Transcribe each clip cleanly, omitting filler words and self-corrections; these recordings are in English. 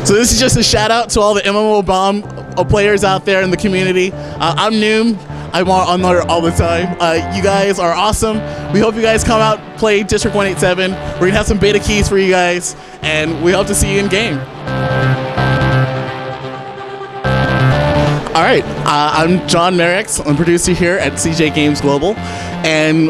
So this is just a shout out to all the MMO bomb players out there in the community. I'm Noom. I'm on there all the time. You guys are awesome. We hope you guys come out, play District 187. We're going to have some beta keys for you guys, and we hope to see you in game. All right, I'm Jon-Enee Merriex. I'm producer here at CJ Games Global. And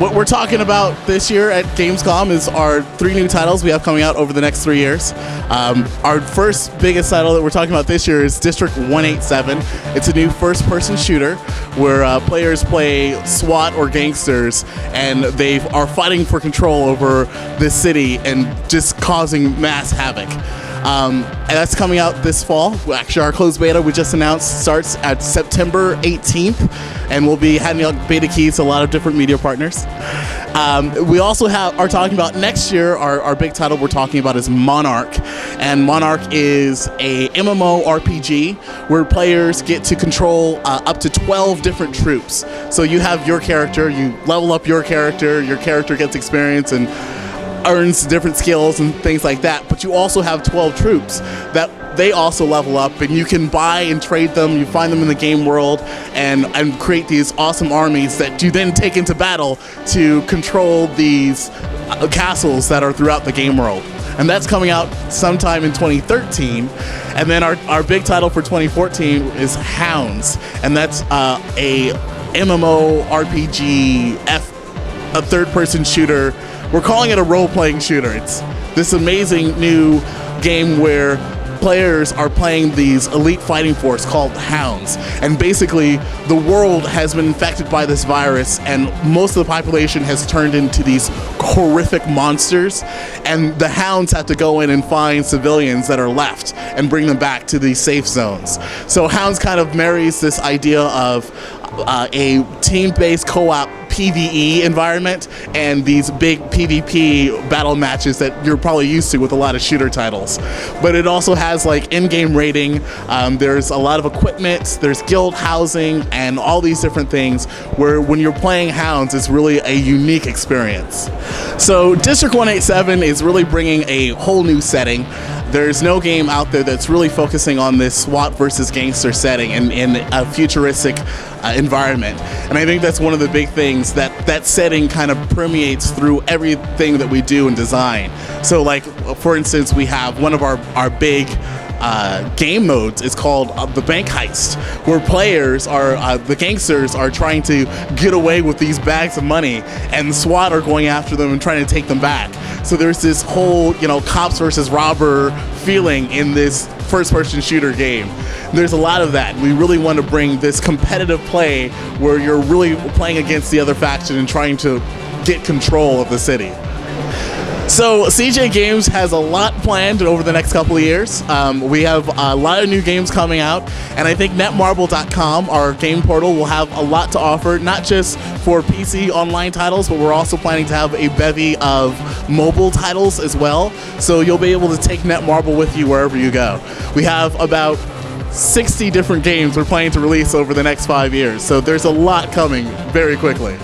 what we're talking about this year at Gamescom is our 3 new titles we have coming out over the next 3 years. Our first biggest title that we're talking about this year is District 187. It's a new first-person shooter where players play SWAT or gangsters, and they are fighting for control over this city and just causing mass havoc. And that's coming out this fall. Actually, our closed beta we just announced starts at September 18th, and we'll be handing out beta keys to a lot of different media partners. We also are talking about next year, our big title we're talking about is Monarch. And Monarch is a MMO RPG where players get to control up to 12 different troops. So you have your character, you level up your character gets experience and earns different skills and things like that, but you also have 12 troops that they also level up, and you can buy and trade them. You find them in the game world and create these awesome armies that you then take into battle to control these castles that are throughout the game world. And that's coming out sometime in 2013. And then our big title for 2014 is Hounds, and that's a MMO RPG, a third-person shooter. We're calling it a role-playing shooter. It's this amazing new game where players are playing these elite fighting force called Hounds. And basically, the world has been infected by this virus, and most of the population has turned into these horrific monsters. And the Hounds have to go in and find civilians that are left and bring them back to these safe zones. So Hounds kind of marries this idea of a team-based co-op PvE environment and these big PvP battle matches that you're probably used to with a lot of shooter titles. But it also has like in-game rating, there's a lot of equipment, there's guild housing, and all these different things where when you're playing Hounds, it's really a unique experience. So District 187 is really bringing a whole new setting. There's no game out there that's really focusing on this SWAT versus gangster setting in a futuristic environment. And I think that's one of the big things that setting kind of permeates through everything that we do in design. So like, for instance, we have one of our big game modes is called the bank heist, where players are, the gangsters are trying to get away with these bags of money, and the SWAT are going after them and trying to take them back. So there's this whole, cops versus robber feeling in this first-person shooter game. There's a lot of that. We really want to bring this competitive play where you're really playing against the other faction and trying to get control of the city. So CJ Games has a lot planned over the next couple of years. We have a lot of new games coming out, and I think Netmarble.com, our game portal, will have a lot to offer, not just for PC online titles, but we're also planning to have a bevy of mobile titles as well. So you'll be able to take Netmarble with you wherever you go. We have about 60 different games we're planning to release over the next 5 years, so there's a lot coming very quickly.